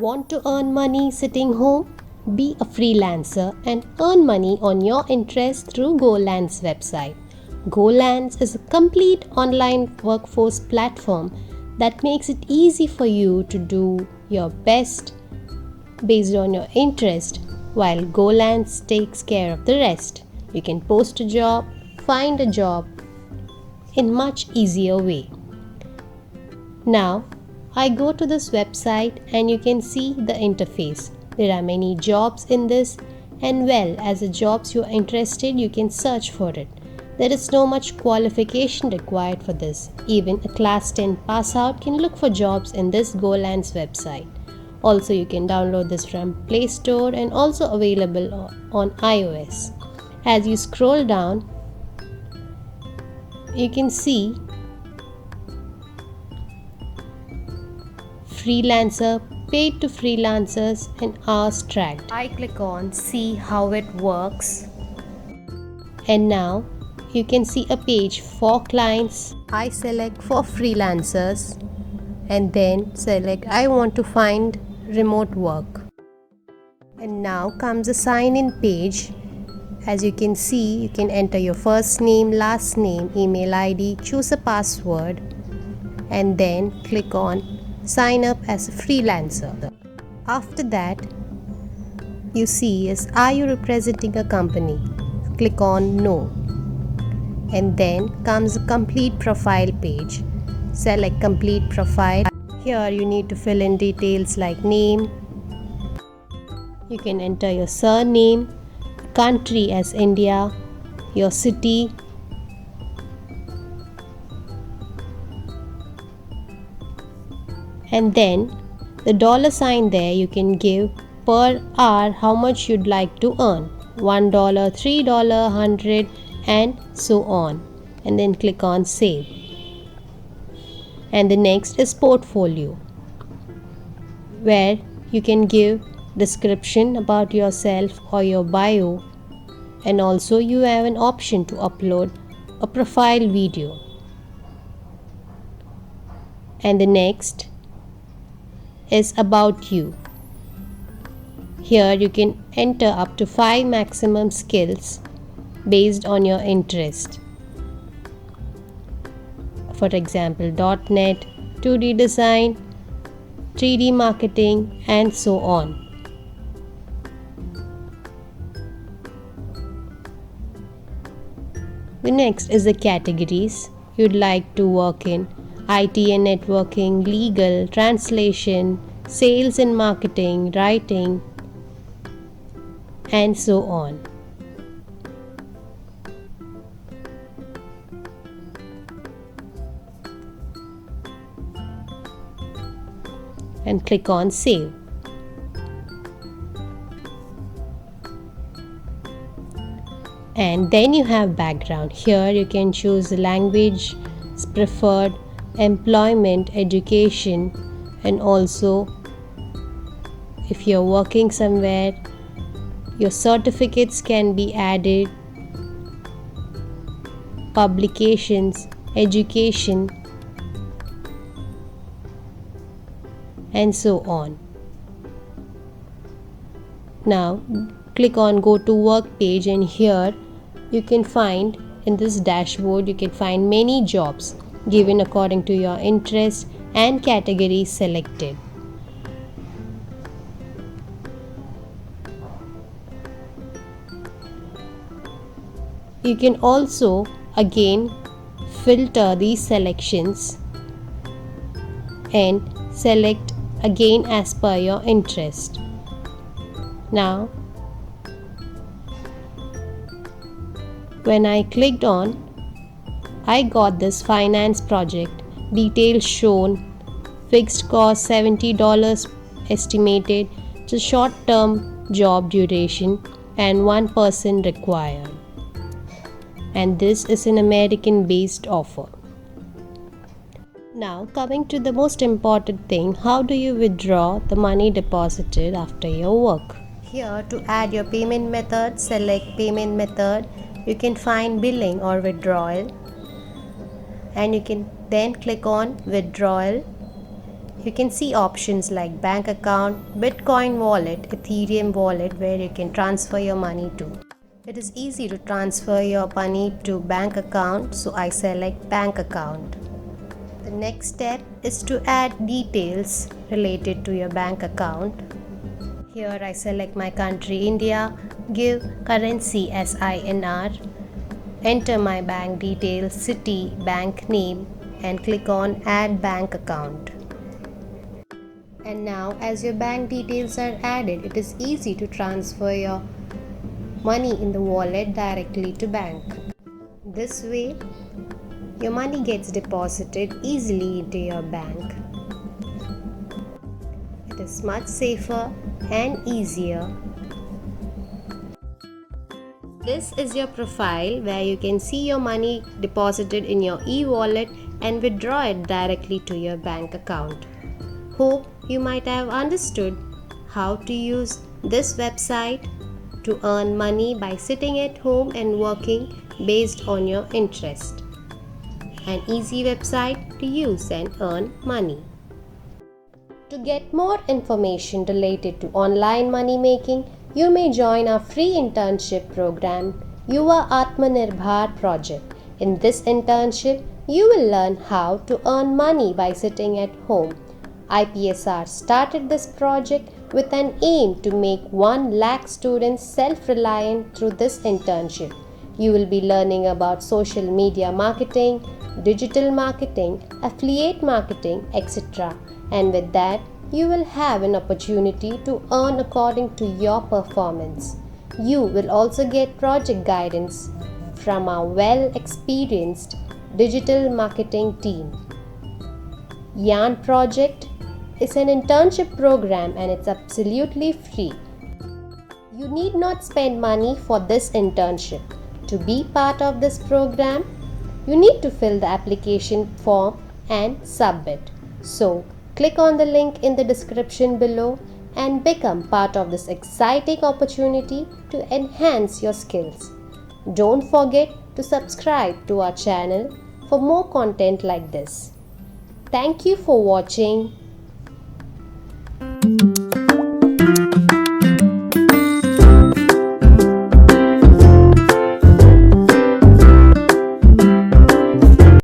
Want to earn money sitting home? Be a freelancer and earn money on your interest through Golands website. Golands is a complete online workforce platform that makes it easy for you to do your best based on your interest, while Golands takes care of the rest. You can post a job, find a job in much easier way. Now, I go to this website and you can see the interface. There are many jobs in this, and well, as the jobs you are interested, you can search for it. There is no much qualification required for this. Even a class 10 pass out can look for jobs in this Golands website. Also, you can download this from Play Store and also available on iOS. As you scroll down, you can see freelancer, paid to freelancers and hours tracked. I click on see how it works, and now you can see a page for clients. I select for freelancers and then select I want to find remote work. And now comes a sign in page. As you can see, you can enter your first name, last name, email ID, choose a password, and then click on sign up as a freelancer. After that, you see is are you representing a company? Click on no, and then comes a complete profile page. Select complete profile. Here you need to fill in details like name. You can enter your surname, country as India, your city, and then the dollar sign there you can give per hour how much you'd like to earn, $1, $3, $100, and so on, and then click on save. And the next is portfolio, where you can give description about yourself or your bio, and also you have an option to upload a profile video. And the next is about you. Here you can enter up to 5 maximum skills based on your interest. For example, .NET, 2D design, 3D marketing, and so on. The next is the categories you'd like to work in: IT and networking, legal, translation, sales and marketing, writing, and so on. And click on save. And then you have background. Here you can choose the language preferred, employment, education, and also if you're working somewhere, your certificates can be added, publications, education, and so on. Now click on go to work page, and here you can find in this dashboard you can find many jobs given according to your interest and categories selected. You can also again filter these selections and select again as per your interest. Now when I clicked on, I got this finance project, details shown, fixed cost $70 estimated, it's a short term job duration and 1 person required. And this is an American based offer. Now coming to the most important thing, how do you withdraw the money deposited after your work? Here to add your payment method, select payment method. You can find billing or withdrawal, and you can then click on withdrawal. you can see options like bank account, Bitcoin wallet, Ethereum wallet where you can transfer your money to. It is easy to transfer your money to bank account, so I select bank account. The next step is to add details related to your bank account. Here I select my country India, give currency as INR, enter my bank details, city, bank name and click on add bank account. And now as your bank details are added, it is easy to transfer your money in the wallet directly to bank. This way, your money gets deposited easily into your bank. It is much safer and easier. This is your profile where you can see your money deposited in your e-wallet and withdraw it directly to your bank account. Hope you might have understood how to use this website to earn money by sitting at home and working based on your interest. An easy website to use and earn money. To get more information related to online money making, you may join our free internship program, Yuva Atmanirbhar project. In this internship, you will learn how to earn money by sitting at home. IPSR started this project with an aim to make 1 lakh students self-reliant through this internship. You will be learning about social media marketing, digital marketing, affiliate marketing, etc. And with that, you will have an opportunity to earn according to your performance. You will also get project guidance from our well-experienced digital marketing team. Yarn Project is an internship program and it's absolutely free. You need not spend money for this internship. To be part of this program, you need to fill the application form and submit. So, click on the link in the description below and become part of this exciting opportunity to enhance your skills. Don't forget to subscribe to our channel for more content like this. Thank you for watching.